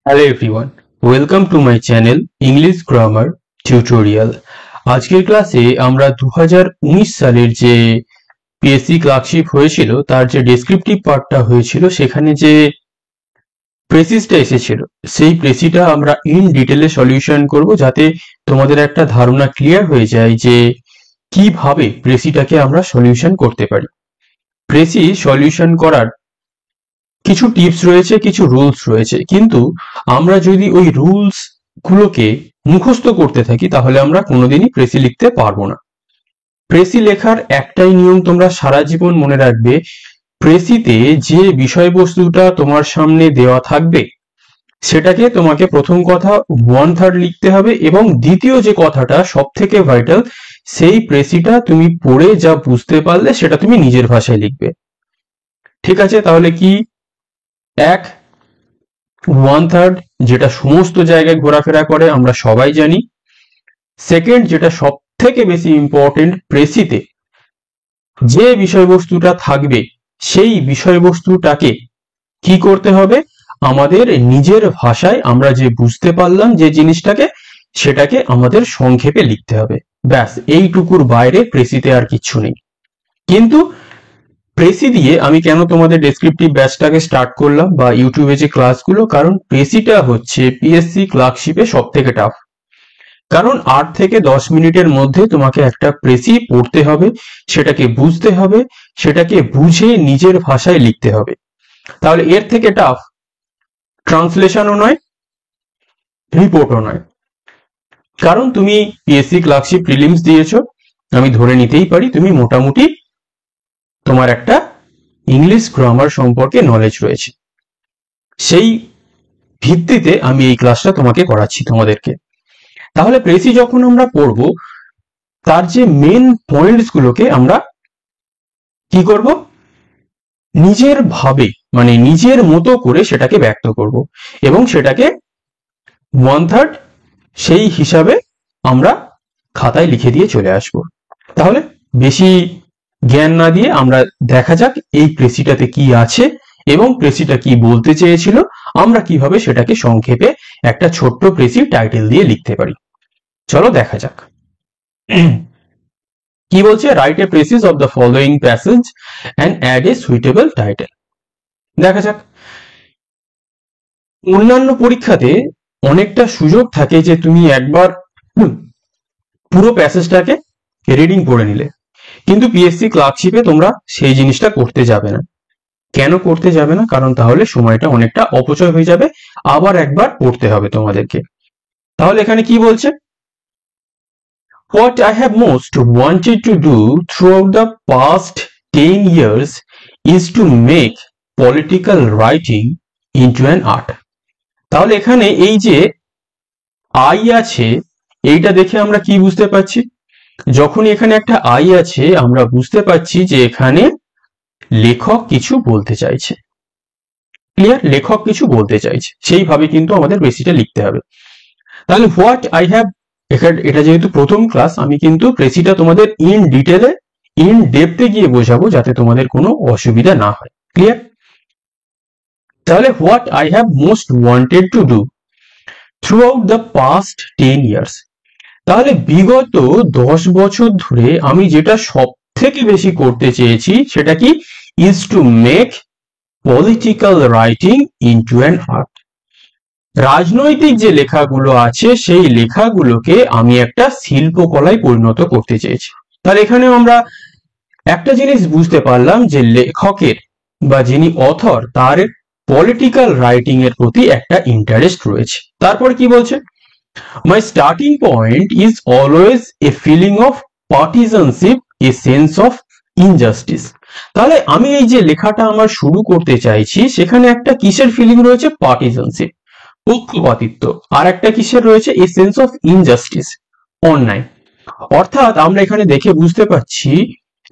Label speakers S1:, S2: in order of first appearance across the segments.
S1: Hello everyone, welcome to my channel English Grammar Tutorial। আজকের ক্লাসে আমরা 2019 সালের যে পিএসসি ক্লার্কশিপ হয়েছিল তার যে ডেসক্রিপটিভ পার্টটা হয়েছিল সেখানে যে প্রেসিসটা এসেছিল সেই প্রেসিটা আমরা ইন ডিটেলে সলিউশন করব যাতে তোমাদের একটা ধারণা ক্লিয়ার হয়ে যায় যে কিভাবে প্রেসিটাকে আমরা সলিউশন করতে পারি। প্রেসি সলিউশন করার কিছু টিপস রয়েছে, কিছু রুলস রয়েছে, কিন্তু আমরা যদি ওই রুলস গুলোকে মুখস্থ করতে থাকি তাহলে আমরা কোনোদিনই প্রেসি লিখতে পারবো না। প্রেসি লেখার একটাই নিয়ম তোমরা সারা জীবন মনে রাখবে, প্রেসিতে যে বিষয়বস্তুটা তোমার সামনে দেওয়া থাকবে সেটাকে তোমাকে প্রথম কথা 1/3 লিখতে হবে, এবং দ্বিতীয় যে কথাটা সব থেকে ভাইটাল, সেই প্রেসিটা তুমি পড়ে যা বুঝতে পারলে সেটা তুমি নিজের ভাষায় লিখবে। ঠিক আছে, তাহলে কি 1/3 যেটা সমস্ত জায়গায় ঘোরাফেরা করে আমরা সবাই জানি। সেকেন্ড, যেটা সব থেকে বেশি ইম্পর্টেন্ট, প্রেসিতে যে বিষয়বস্তুটা থাকবে সেই বিষয়বস্তুটাকে কি করতে হবে, আমাদের নিজের ভাষায় আমরা যে বুঝতে পারলাম যে জিনিসটাকে সেটাকে আমাদের সংক্ষেপে লিখতে হবে। ব্যাস, এইটুকুর বাইরে প্রেসিতে আর কিচ্ছু নেই। কিন্তু প্রেসি দিয়ে আমি কেন তোমাদের ডেসক্রিপটিভ ব্যাচটাকে স্টার্ট করলাম বা ইউটিউবে যে ক্লাসগুলো, কারণ প্রেসিটা হচ্ছে পিএসসি ক্লার্কশিপে সব থেকে টাফ। কারণ 8 থেকে 10 মিনিটের মধ্যে তোমাকে একটা প্রেসি পড়তে হবে, সেটাকে বুঝতে হবে, সেটাকে বুঝে নিজের ভাষায় লিখতে হবে। তাহলে এর থেকে টাফ ট্রান্সলেশনও নয়, রিপোর্টও নয়। কারণ তুমি পিএসসি ক্লার্কশিপ প্রিলিমস দিয়েছো, আমি ধরে নিতেই পারি তুমি মোটামুটি তোমার একটা ইংলিশ গ্রামার সম্পর্কে নলেজ রয়েছে। সেই ভিত্তিতে আমি এই ক্লাসটা তোমাকে করাচ্ছি তোমাদেরকে। তাহলে প্রেসি যখন আমরা পড়ব তার যে মেন পয়েন্টস গুলোকে আমরা কি করব, নিজের ভাবে মানে নিজের মতো করে সেটাকে ব্যক্ত করব এবং সেটাকে 1/3 সেই হিসাবে আমরা খাতায় লিখে দিয়ে চলে আসব। তাহলে বেশি জ্ঞান না দিয়ে আমরা দেখা যাক এই প্রেসিটাতে কি আছে এবং প্রেসিটা কি বলতে চেয়েছিল, আমরা কিভাবে সেটাকে সংক্ষেপে একটা ছোট্ট প্রেসি টাইটেল দিয়ে লিখতে পারি। চলো দেখা যাক কি বলছে। Write a precis of the following passage and add a suitable title. দেখা যাক, অন্যান্য পরীক্ষাতে অনেকটা সুযোগ থাকে যে তুমি একবার পুরো প্যাসেজটাকে রিডিং পড়ে নিলে, কিন্তু পিএসসি ক্লার্কশিপে তোমরা সেই জিনিসটা করতে যাবে না। কেন করতে যাবে না? কারণ তাহলে সময়টা অনেকটা অপচয় হয়ে যাবে, আবার একবার পড়তে হবে তোমাদেরকে। তাহলে এখানে কি বলছে, What I have most wanted to do throughout the past 10 years is to make political writing into an art. তাহলে এখানে এই যে আই আছে, এইটা দেখে আমরা কি বুঝতে পারছি? যখনই এখানে একটা আই আছে আমরা বুঝতে পারছি যে এখানে লেখক কিছু বলতে চাইছে। ক্লিয়ার? লেখক কিছু বলতে চাইছে, সেইভাবে কিন্তু আমাদের বেশিটা লিখতে হবে। তাহলে হোয়াট আই হ্যাভ, এটা যেহেতু প্রথম ক্লাস আমি কিন্তু প্রেসিটা তোমাদের ইন ডিটেলে ইন ডেপথে গিয়ে বোঝাবো যাতে তোমাদের কোনো অসুবিধা না হয়। ক্লিয়ার? তাহলে what I have most wanted to do through out the past 10 years. তাহলে বিগত 10 বছর ধরে আমি যেটা সব থেকে বেশি করতে চেয়েছি সেটা কি, is to make political writing into an art. রাজনৈতিক যে লেখাগুলো আছে সেই লেখাগুলোকে আমি একটা শিল্পকলায় পরিণত করতে চেয়েছি। তাহলে এখানেও আমরা একটা জিনিস বুঝতে পারলাম যে লেখকের বা যিনি অথর তার পলিটিক্যাল রাইটিং এর প্রতি একটা ইন্টারেস্ট রয়েছে। তারপর কি বলছে, My starting point is always a feeling of partisanship, a sense of injustice. তাহলে আমি এই যে লেখাটা আমার শুরু করতে চাইছি সেখানে একটা কিসের ফিলিং রয়েছে, পার্টিজানশিপ, পক্ষপাতিত্ব, আর একটা কিসের রয়েছে, এ সেন্স অফ ইনজাস্টিস, অন্যায়। অর্থাৎ আমরা এখানে দেখে বুঝতে পারছি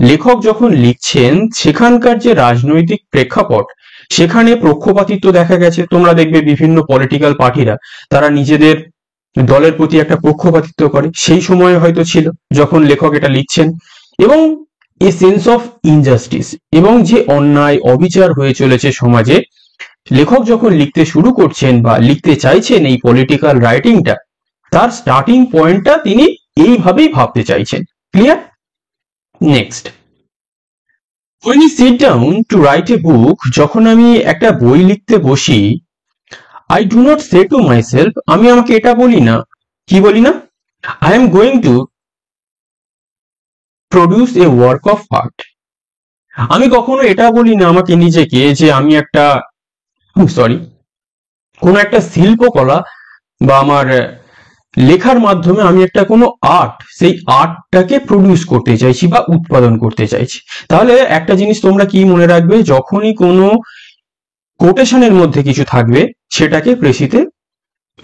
S1: লেখক যখন লিখছেন সেখানকার যে রাজনৈতিক প্রেক্ষাপট সেখানে পক্ষপাতিত্ব দেখা গেছে। তোমরা দেখবে বিভিন্ন পলিটিক্যাল পার্টিরা তারা নিজেদের দলের প্রতি একটা পক্ষপাতিত্ব করে, সেই সময় হয়তো ছিল যখন লেখক এটা লিখছেন। এবং এ সেন্স অফ ইনজাস্টিস, এবং যে অন্যায় অবিচার হয়ে চলেছে সমাজে লেখক যখন লিখতে শুরু করছেন বা লিখতে চাইছেন এই পলিটিক্যাল রাইটিংটা, তার স্টার্টিং পয়েন্টটা তিনি এইভাবেই ভাবতে চাইছেন। Clear? Next, when you sit down to write a book, যখন আমি একটা বই লিখতে বসি, I do not say to myself, আমি আমাকে এটা বলি না, কি বলি না, I am going to produce a work of art. আমি কখনো এটা বলি না আমাকে নিজেকে যে আমি একটা কোনো একটা শিল্পকলা বা আমার লেখার মাধ্যমে আমি একটা কোনো আর্ট, সেই আর্টটাকে প্রডিউস করতে চাইছি বা উৎপাদন করতে চাইছি। তাহলে একটা জিনিস তোমরা কি মনে রাখবে, যখনই কোনো কোটেশনের মধ্যে কিছু থাকবে সেটাকে প্রেসিতে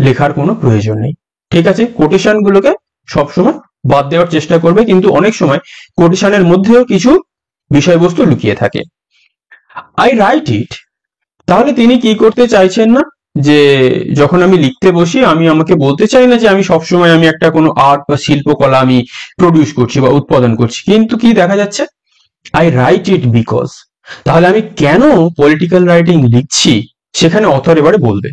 S1: লেখার কোনো প্রয়োজন নেই। ঠিক আছে, কোটেশন গুলোকে সবসময় বাদ দেওয়ার চেষ্টা করবে, কিন্তু অনেক সময় কোটেশনের মধ্যেও কিছু বিষয়বস্তু লুকিয়ে থাকে। আই রাইট ইট, তাহলে তিনি কি করতে চাইছেন না যে যখন আমি লিখতে বসি আমি আমাকে বলতে চাই না যে আমি সবসময় আমি একটা কোনো আর্ট বা শিল্পকলা আমি প্রডিউস করছি বা উৎপাদন করছি, কিন্তু কি দেখা যাচ্ছে, আই রাইট ইট বিকজ। তাহলে আমি কেন পলিটিক্যাল রাইটিং লিখছি সেখানে অথর এবারে বলবে,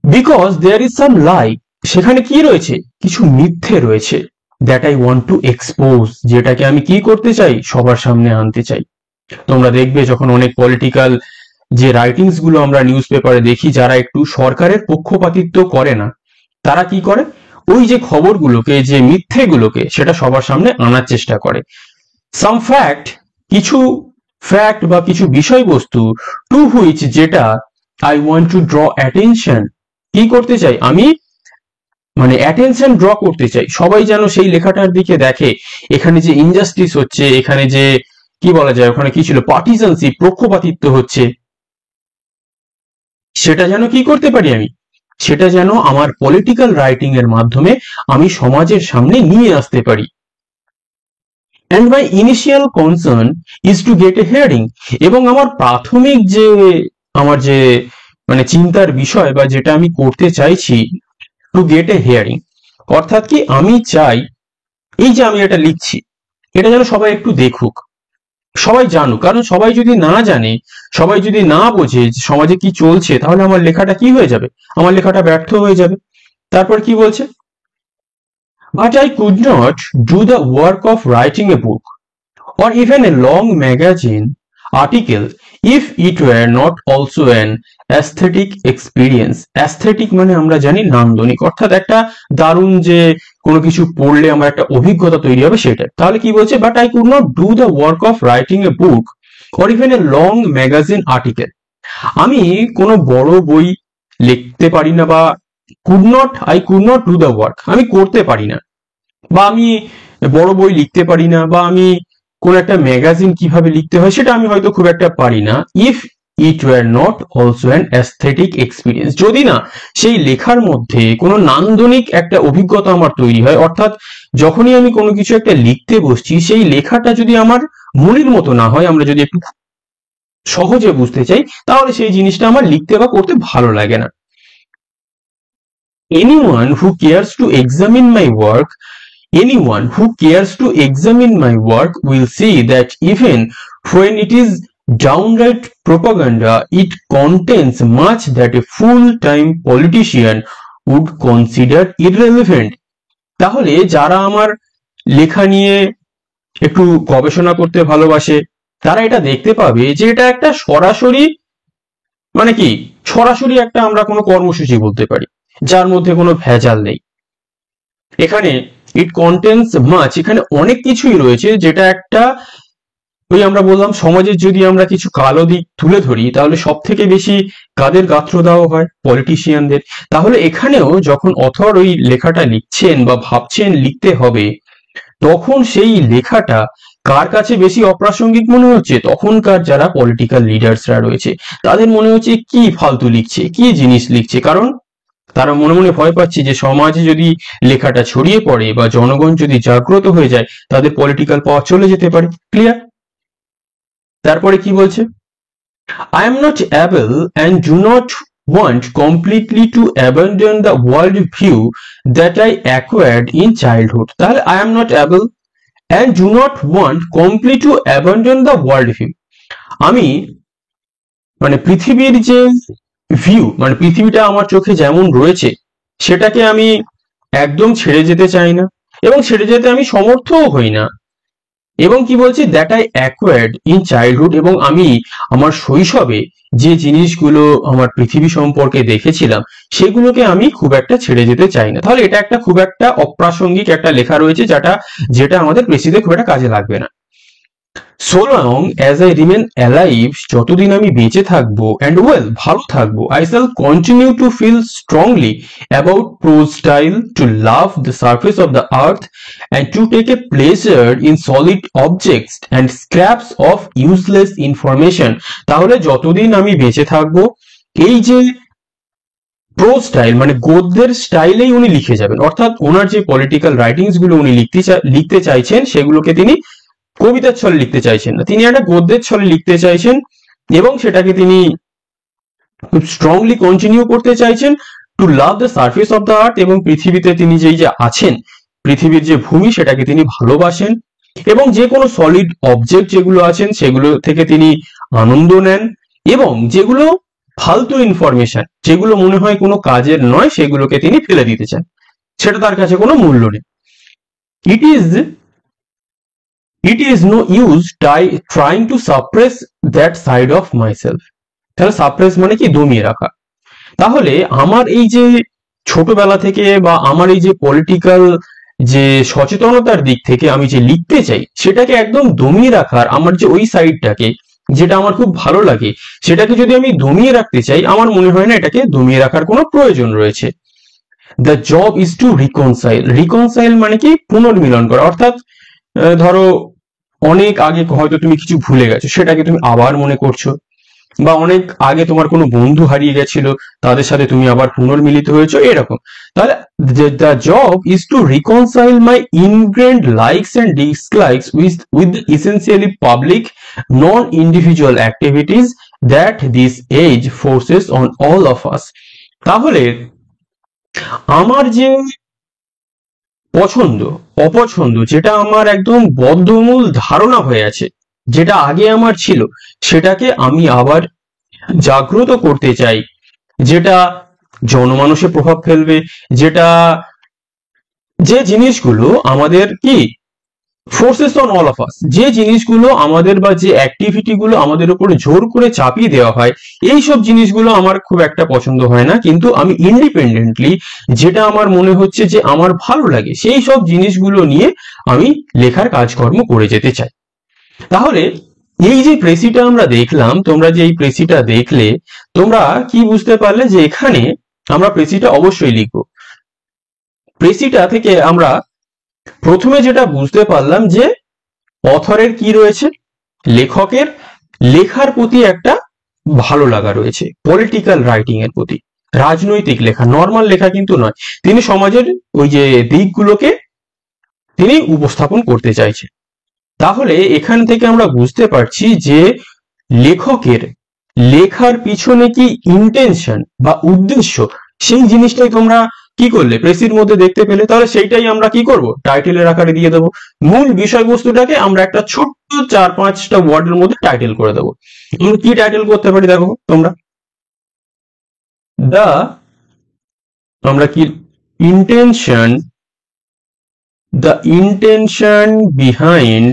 S1: বিকজ দেয়ার ইজ সাম লাই, সেখানে কি রয়েছে, কিছু মিথ্যে রয়েছে, that I want to expose, যেটাকে আমি কি করতে চাই, সবার সামনে আনতে চাই। তোমরা দেখবে যখন অনেক পলিটিক্যাল যে রাইটিংস গুলো আমরা নিউজ পেপারে দেখি, যারা একটু সরকারের পক্ষপাতিত্ব করে না, তারা কি করে, ওই যে খবরগুলোকে, যে মিথ্যেগুলোকে সেটা সবার সামনে আনার চেষ্টা করে। সাম ফ্যাক্ট, কিছু ফ্যাক্ট বা কিছু বিষয়বস্তু, টু হুইচ, যেটা I want to draw attention, কি করতে চাই আমি, মানে অ্যাটেনশন ড্র করতে চাই, সবাই যেন সেই লেখাটার দিকে দেখে, এখানে যে ইনজাস্টিস হচ্ছে, এখানে যে কি বলা যায়, ওখানে কি ছিল, পার্টিজানশিপ, পক্ষপাতিত্ব হচ্ছে, সেটা যেন কি করতে পারি আমি, সেটা যেন আমার পলিটিক্যাল রাইটিং এর মাধ্যমে আমি সমাজের সামনে নিয়ে আসতে পারি। and my initial concern is to get a hearing, এবং আমার প্রাথমিক যে আমার যে মানে চিন্তার বিষয় বা যেটা আমি করতে চাইছি, টু গেট এ হিয়ারিং, অর্থাৎ কি আমি চাই এই যে আমি এটা লিখছি এটা যেন সবাই একটু দেখুক, সবাই জানুক, কারণ সবাই যদি না জানে, সবাই যদি না বোঝে সমাজে কি চলছে, তাহলে আমার লেখাটা কি হয়ে যাবে, আমার লেখাটা ব্যর্থ হয়ে যাবে। তারপর কি বলছে, but I could not do the work of writing a book or even a long magazine article if it were not also an aesthetic experience. Aesthetic মানে আমরা জানি নান্দনিক, অর্থাৎ একটা দারুণ যে কোনো কিছু পড়লে আমার একটা অভিজ্ঞতা তৈরি হবে সেটা। তাহলে কি বলছে, but I could not do the work of writing a book or even a long magazine article. আমি কোনো বড় বই লিখতে পারি না, বা I could not do the work, আমি করতে পারি না, বা আমি বড় বই লিখতে পারি না, বা আমি কোন একটা ম্যাগাজিন কিভাবে লিখতে হয় সেটা আমি হয়তো খুব একটা পারি না, if it were not also an aesthetic experience, যদি না সেই লেখার মধ্যে কোনো নান্দনিক একটা অভিজ্ঞতা আমার তৈরি হয়। অর্থাৎ যখনই আমি কোনো কিছু একটা লিখতে বসছি, সেই লেখাটা যদি আমার মনের মতো না হয়, আমরা যদি একটু সহজে বুঝতে চাই, তাহলে সেই জিনিসটা আমার লিখতে বা করতে ভালো লাগে না। anyone who cares to examine my work Anyone who cares to examine my work will see that even when it is downright propaganda, it contains much that a full-time politician would consider irrelevant. তাহলে যারা আমার লেখা নিয়ে একটু গবেষণা করতে ভালোবাসে, তারা এটা দেখতে পাবে যে এটা একটা সরাসরি, মানে কি, সরাসরি একটা আমরা কোনো কর্মসূচি বলতে পারি, যার মধ্যে কোনো ভেজাল নেই। এখানে ইট কন্টেন্স মাচ, এখানে অনেক কিছুই রয়েছে, যেটা একটা ওই আমরা বললাম সমাজের যদি আমরা কিছু কালো দিক তুলে ধরি, তাহলে সব থেকে বেশি কাদের গাত্র দেওয়া হয়, পলিটিশিয়ানদের। তাহলে এখানেও যখন অথর ওই লেখাটা লিখছেন বা ভাবছেন লিখতে হবে, তখন সেই লেখাটা কার কাছে বেশি অপ্রাসঙ্গিক মনে হচ্ছে, তখনকার যারা পলিটিক্যাল লিডার্সরা রয়েছে তাদের মনে হচ্ছে কি ফালতু লিখছে, কি জিনিস লিখছে, কারণ তারা মনে মনে ভয় পাচ্ছে যে সমাজে যদি লেখাটা ছড়িয়ে পড়ে বা জনগণ যদি জাগ্রত হয়ে যায়, তাদের পলিটিক্যাল পাওয়ার চলে যেতে পারে। ক্লিয়ার? তারপরে কি বলছে, I am not able and do not want completely to abandon the world view that I acquired in childhood. তাহলে I am not able and do not want completely to abandon the world view, আমি মানে পৃথিবীর যে view, মানে পৃথিবীটা আমার চোখে যেমন রয়েছে সেটাকে আমি একদম ছেড়ে যেতে চাই না, এবং ছেড়ে যেতে আমি সমর্থও হই না। এবং কি বলছি, that I acquired in childhood, এবং আমি আমার শৈশবে যে জিনিসগুলো আমার পৃথিবী সম্পর্কে দেখেছিলাম সেগুলোকে আমি খুব একটা ছেড়ে যেতে চাই না। তাহলে এটা একটা খুব একটা অপ্রাসঙ্গিক একটা লেখা রয়েছে, যেটা যেটা আমাদের প্রেসিতে খুব একটা কাজে লাগবে না। So long as I remain alive, যতদিন আমি বেঁচে থাকবো and well ভালো থাকবো, I shall continue to feel strongly about prose style, to love the surface of the earth and to take a pleasure in solid objects and scraps of useless information। তাহলে যতদিন আমি বেঁচে থাকবো, এই যে pros style মানে গদ্যের স্টাইলেই উনি লিখে যাবেন, অর্থাৎ ওনার যে পলিটিক্যাল রাইটিংস গুলো উনি লিখতে চাইছেন সেগুলোকে তিনি কবিতার ছলে লিখতে চাইছেন না, তিনি একটা গদ্যের ছলে লিখতে চাইছেন, এবং সেটাকে তিনি খুব স্ট্রংলি কন্টিনিউ করতে চাইছেন। To love the surface of the earth, এবং পৃথিবীতে তিনি যেই যে আছেন, পৃথিবীর যে ভূমি সেটাকে তিনি ভালোবাসেন, এবং যে কোনো সলিড অবজেক্ট যেগুলো আছেন সেগুলো থেকে তিনি আনন্দ নেন, এবং যেগুলো ফালতু ইনফরমেশন, যেগুলো মনে হয় কোনো কাজের নয়, সেগুলোকে তিনি ফেলে দিতে চান, সেটা তার কাছে কোনো মূল্য নেই। It is no use trying to suppress that side of myself। তাহলে সাপ্রেস মানে কি, দমিয়ে রাখা। তাহলে আমার এই যে ছোটবেলা থেকে বা আমার এই যে পলিটিক্যাল যে সচেতনতার দিক থেকে আমি যে লিখতে চাই সেটাকে একদম দমিয়ে রাখার, আমার যে ওই সাইডটাকে যেটা আমার খুব ভালো লাগে সেটাকে যদি আমি দমিয়ে রাখতে চাই, আমার মনে হয় না এটাকে দমিয়ে রাখার কোনো প্রয়োজন রয়েছে। The job is to reconcile. Reconcile মানে কি, পুনর্মিলন করা, অর্থাৎ ধরো অনেক আগে হয়তো তুমি কিছু ভুলে গেছো, সেটাকে তুমি আবার মনে করছো, বা অনেক আগে তোমার কোনো বন্ধু হারিয়ে গেছিল, তাদের সাথে তুমি আবার পুনর্মিলিত হয়েছো, এরকম। তাহলে the job is to reconcile my ingrained likes and dislikes with essentially public non individual activities that this age forces on all of us. তাহলে আমার যে পছন্দ অপছন্দ, যেটা আমার একদম বদ্ধমূল ধারণা হয়ে আছে, যেটা আগে আমার ছিল, সেটাকে আমি আবার জাগ্রত করতে চাই, যেটা জনমানসে প্রভাব ফেলবে, যেটা যে জিনিসগুলো আমাদের কি ফোর্সেস অন অল অফ আস, যে জিনিসগুলো আমাদের বা যে অ্যাক্টিভিটি গুলো আমাদের উপরে জোর করে চাপিয়ে দেওয়া হয়, এই সব জিনিসগুলো আমার খুব একটা পছন্দ হয় না। কিন্তু আমি ইন্ডিপেন্ডেন্টলি যেটা আমার মনে হচ্ছে যে আমার ভালো লাগে, সেই সব জিনিসগুলো নিয়ে আমি লেখার কাজকর্ম করে যেতে চাই। তাহলে এই যে প্রেসিটা আমরা দেখলাম, তোমরা যে এই প্রেসিটা দেখলে, তোমরা কি বুঝতে পারলে যে এখানে আমরা প্রেসিটা অবশ্যই লিখবো। প্রেসিটা থেকে আমরা প্রথমে যেটা বুঝতে পারলাম যে অথরের কি রয়েছে, লেখকের লেখার প্রতি একটা ভালো লাগা রয়েছে, পলিটিক্যাল রাইটিং এর প্রতি, রাজনৈতিক লেখা, নর্মাল লেখা কিন্তু নয়। তিনি সমাজের ওই যে দিকগুলোকে তিনি উপস্থাপন করতে চাইছে। তাহলে এখান থেকে আমরা বুঝতে পারছি যে লেখকের লেখার পিছনে কি ইন্টেনশন বা উদ্দেশ্য, সেই জিনিসটাই তোমরা কি করলে প্রেসির মধ্যে দেখতে পেলে। তাহলে সেইটাই আমরা কি করব, টাইটেলের আকারে দিয়ে দেবো। মূল বিষয়বস্তুটাকে আমরা একটা ছোট্ট 4-5টা ওয়ার্ডের মধ্যে টাইটেল করে দেবো। আমরা কি টাইটেল করতে পারি দেখো তোমরা, দা, আমরা কি intention, the intention behind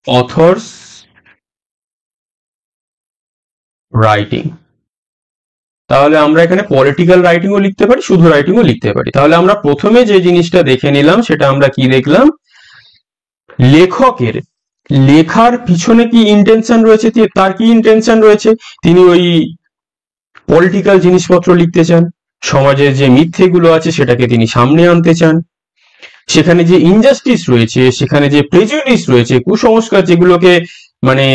S1: author's writing. তাহলে আমরা এখানে পলিটিক্যাল রাইটিংও লিখতে পারি, শুধু রাইটিংও লিখতে পারি। তাহলে আমরা প্রথমে যে জিনিসটা দেখে নিলাম সেটা আমরা কি দেখলাম, লেখকের লেখার পিছনে কি ইন্টেনশন রয়েছে, তার কি ইন্টেনশন রয়েছে, তিনি ওই পলিটিক্যাল জিনিসপত্র লিখতে চান, সমাজের যে মিথ্যেগুলো আছে সেটাকে তিনি সামনে আনতে চান, সেখানে যে ইনজাস্টিস রয়েছে, সেখানে যে প্রেজুডিস রয়েছে, কুসংস্কার যেগুলোকে মানে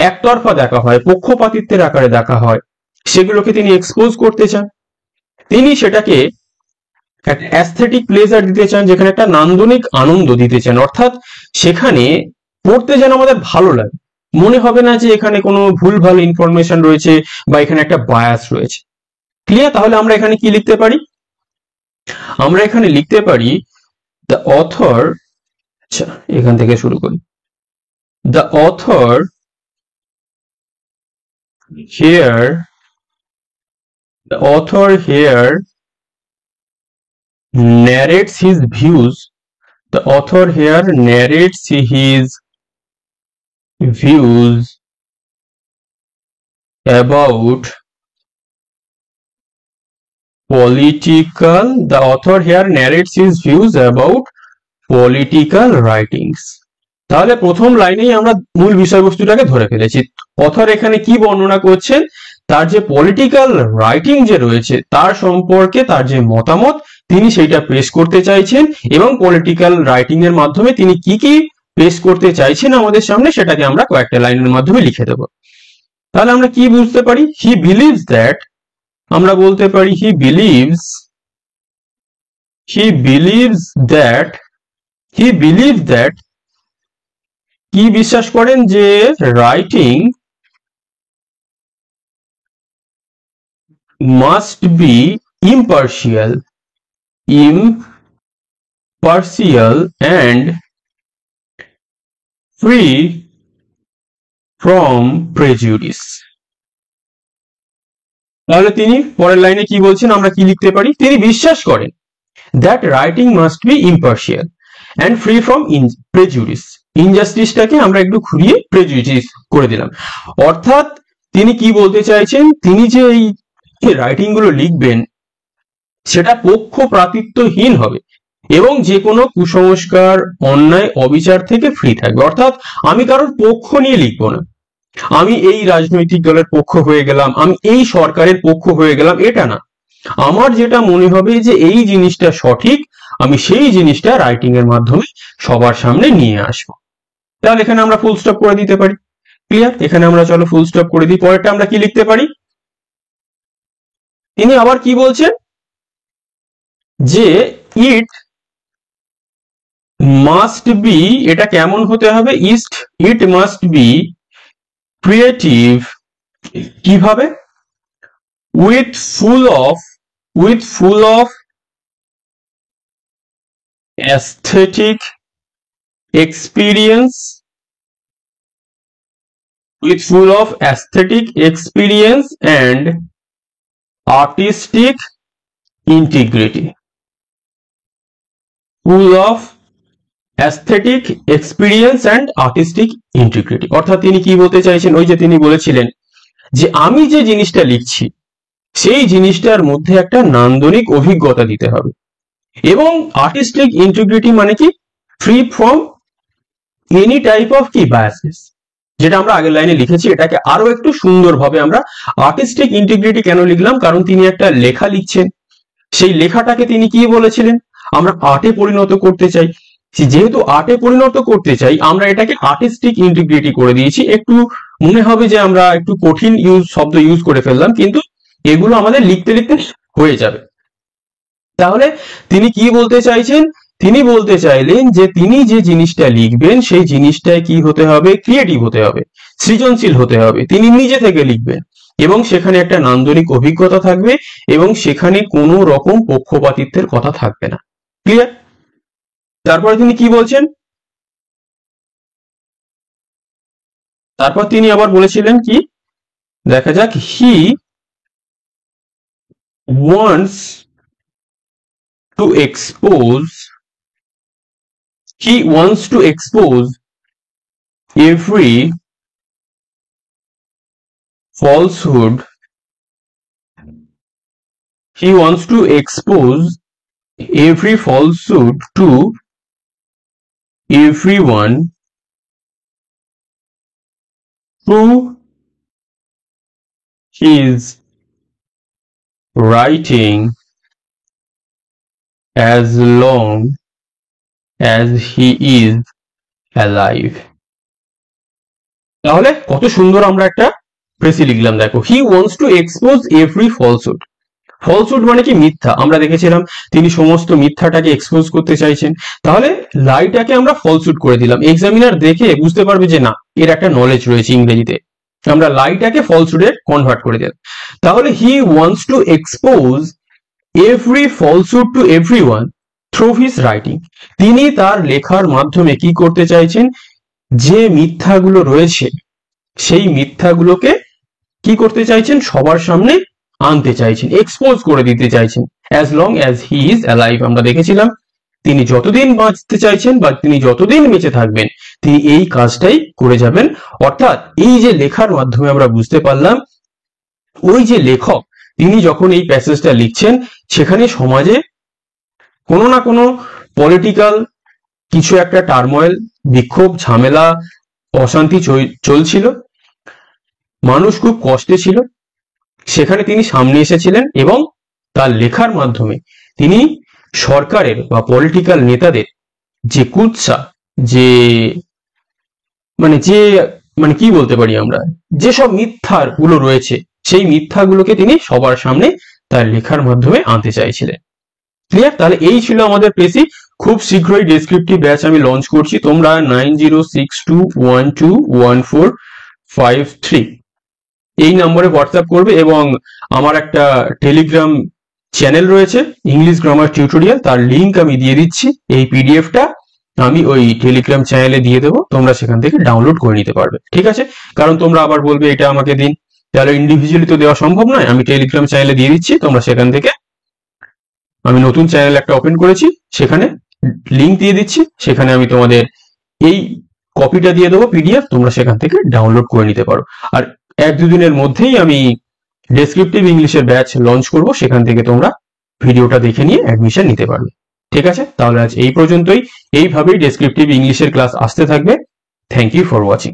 S1: একতরফা দেখা হয়, পক্ষপাতিত্বের আকারে দেখা হয়, সেগুলোকে তিনি এক্সপোজ করতে চান। তিনি সেটাকে একটা অ্যাস্থেটিক প্লেজার দিতে চান, যেখানে একটা নান্দনিক আনন্দ দিতে চান, অর্থাৎ সেখানে পড়তে যেন আমাদের ভালো লাগে, মনে হবে না যে এখানে কোনো ভুলভাল ইনফরমেশন রয়েছে বা এখানে একটা বায়াস রয়েছে। ক্লিয়ার? তাহলে আমরা এখানে কি লিখতে পারি, আমরা এখানে লিখতে পারি দ্য অথর, আচ্ছা এখান থেকে শুরু করি, the author here the author here narrates his views. The author here narrates his views about political. The author here narrates his views about political writings. তাহলে প্রথম লাইনেই আমরা মূল বিষয়বস্তুটাকে ধরে ফেলেছি। অথর এখানে কি বর্ণনা করছেন, তার যে পলিটিক্যাল রাইটিং যে রয়েছে তার সম্পর্কে তার যে মতামত তিনি সেইটা পেশ করতে চাইছেন, এবং পলিটিক্যাল রাইটিং এর মাধ্যমে তিনি কি কি পেশ করতে চাইছেন আমাদের সামনে সেটাকে আমরা কয়েকটা লাইনের মাধ্যমে লিখে দেব। তাহলে আমরা কি বুঝতে পারি, হি বিলিভস দ্যাট, আমরা বলতে পারি হি বিলিভস দ্যাট কি বিশ্বাস করেন যে writing must be impartial and free from prejudice. তাহলে তিনি পরের লাইনে কি বলছেন, আমরা কি লিখতে পারি, তিনি বিশ্বাস করেন that writing must be impartial and free from prejudice. ইনজাস্টিসটাকে আমরা একটু ঘুরিয়ে প্রেজুডিস করে দিলাম। অর্থাৎ তিনি কি বলতে চাইছেন, তিনি যে এই রাইটিং গুলো লিখবেন সেটা পক্ষপাতিত্বহীন হবে এবং যে কোনো কুসংস্কার, অন্যায়, অবিচার থেকে ফ্রি থাকবে। অর্থাৎ আমি কারোর পক্ষ নিয়ে লিখবো না, আমি এই রাজনৈতিক দলের পক্ষ হয়ে গেলাম, আমি এই সরকারের পক্ষ হয়ে গেলাম, এটা না। আমার যেটা মনে হবে যে এই জিনিসটা সঠিক, আমি সেই জিনিসটা রাইটিং এর মাধ্যমে সবার সামনে নিয়ে আসবো। তাহলে এখানে আমরা ফুল স্টপ করে দিতে পারি। ক্লিয়ার? এখানে আমরা চলো ফুল স্টপ করে দিই। পরেরটা আমরা কি লিখতে পারি, তিনি আবার কি বলছেন যে ইট মাস্ট বি, এটা কেমন হতে হবে, ইট মাস্ট বি ক্রিয়েটিভ, কিভাবে, with full of aesthetic experience and artistic integrity. Full of aesthetic experience and artistic integrity. অর্থাৎ তিনি কি বলতে চাইছেন, ওই যে তিনি বলেছিলেন যে আমি যে জিনিসটা লিখছি সেই জিনিসটার মধ্যে একটা নান্দনিক অভিজ্ঞতা দিতে হবে, এবং আর্টিস্টিক ইন্টিগ্রিটি মানে কি, free from any type of কি বায়াসেস, যেটা আমরা আগের লাইনে লিখেছি এটাকে আরো একটু সুন্দরভাবে আমরা আর্টিস্টিক ইন্টিগ্রিটি কেন লিখলাম, কারণ তিনি একটা লেখা লিখছেন, সেই লেখাটাকে তিনি কি বলেছিলেন, আমরা আর্টে পরিণত করতে চাই। যেহেতু আর্টে পরিণত করতে চাই, আমরা এটাকে আর্টিস্টিক ইন্টিগ্রিটি করে দিয়েছি। একটু মনে হবে যে আমরা একটু কঠিন শব্দ ইউজ করে ফেললাম, কিন্তু এগুলো আমাদের লিখতে লিখতে হয়ে যাবে। তাহলে তিনি কি বলতে চাইছেন, তিনি বলতে চাইলেন যে তিনি যে জিনিসটা লিখবেন সেই জিনিসটায় কি হতে হবে, ক্রিয়েটিভ হতে হবে, সৃজনশীল হতে হবে, তিনি নিজে থেকে লিখবেন এবং সেখানে একটা নান্দনিক অভিজ্ঞতা থাকবে এবং সেখানে কোনো রকম পক্ষপাতিত্বের কথা থাকবে না। ক্লিয়ার? তারপরে তিনি কি বলছেন, তারপর তিনি আবার বলেছিলেন কি, দেখা যাক, হি wants to expose every falsehood. He wants to expose every falsehood to everyone through his writing as long as he is alive. তাহলে কত সুন্দর আমরা একটা প্রেসি লিখলাম, দেখো, he wants to expose every falsehood. Falsehood মানে কি, মিথ্যা। আমরা দেখেছিলাম তিনি সমস্ত মিথ্যাটাকে এক্সপোজ করতে চাইছেন। তাহলে লাইটাকে আমরা ফলসহুড করে দিলাম, এক্সামিনার দেখে বুঝতে পারবে যে না, এর একটা নলেজ রয়েছে ইংরেজিতে। আমরা লাইটাকে ফলসহুডে কনভার্ট করে দিলাম। তাহলে he wants to expose every falsehood to everyone through his writing. তিনি তার লেখার মাধ্যমে কি করতে চাইছেন, যে মিথ্যাগুলো রয়েছে সেই মিথ্যাগুলোকে কি করতে চাইছেন, সবার সামনে আনতে চাইছেন, এক্সপোজ করে দিতে চাইছেন। As long as he is alive, আমরা দেখেছিলাম তিনি যতদিন বাঁচতে চাইছেন বা তিনি যতদিন বেঁচে থাকবেন তিনি এই কাজটাই করে যাবেন। অর্থাৎ এই যে লেখার মাধ্যমে আমরা বুঝতে পারলাম ওই যে লেখক তিনি যখন এই প্যাসেজটা লিখছেন সেখানে সমাজে কোনো না কোনো পলিটিক্যাল কিছু একটা টার্ময়েল, বিক্ষোভ, ঝামেলা, অশান্তি চলছিল, মানুষ খুব কষ্টে ছিল, সেখানে তিনি সামনে এসেছিলেন এবং তার লেখার মাধ্যমে তিনি সরকারের বা পলিটিক্যাল নেতাদের যে কুৎসা, যে মানে কি বলতে পারি আমরা, যেসব মিথ্যা গুলো রয়েছে সেই মিথ্যাগুলোকে তিনি সবার সামনে তার লেখার মাধ্যমে আনতে চাইছিলেন। ক্লিয়ার? তাহলে এই ছিল আমাদের পেসি। খুব শীঘ্রই ডেসক্রিপটিভ ব্যাচ আমি লঞ্চ করছি। তোমরা 9062121453 এই নম্বরে হোয়াটসঅ্যাপ করবে এবং আমার একটা টেলিগ্রাম চ্যানেল রয়েছে ইংলিশ গ্রামার টিউটোরিয়াল, তার লিংক আমি দিয়ে দিচ্ছি। এই পিডিএফটা আমি ওই টেলিগ্রাম চ্যানেলে দিয়ে দেবো, তোমরা সেখান থেকে ডাউনলোড করে নিতে পারবে। ঠিক আছে? কারণ তোমরা আবার বলবে এটা আমাকে দিন, তাহলে ইন্ডিভিজুয়ালি তো দেওয়া সম্ভব নয়। আমি টেলিগ্রাম চ্যানেলে দিয়ে দিচ্ছি, তোমরা সেখান থেকে, আমি নতুন চ্যানেল একটা ওপেন করেছি, সেখানে লিংক দিয়ে দিচ্ছি, সেখানে আমি তোমাদের এই কপিটা দিয়ে দেবো পিডিএফ, তোমরা সেখান থেকে ডাউনলোড করে নিতে পারো। আর 1-2 দিনের মধ্যেই আমি ডেসক্রিপটিভ ইংলিশের ব্যাচ লঞ্চ করব, সেখান থেকে তোমরা ভিডিওটা দেখে নিয়ে অ্যাডমিশন নিতে পারবে। ঠিক আছে? তাহলে আজ এই পর্যন্তই। এইভাবেই ডেসক্রিপটিভ ইংলিশের ক্লাস আসতে থাকবে। Thank you for watching.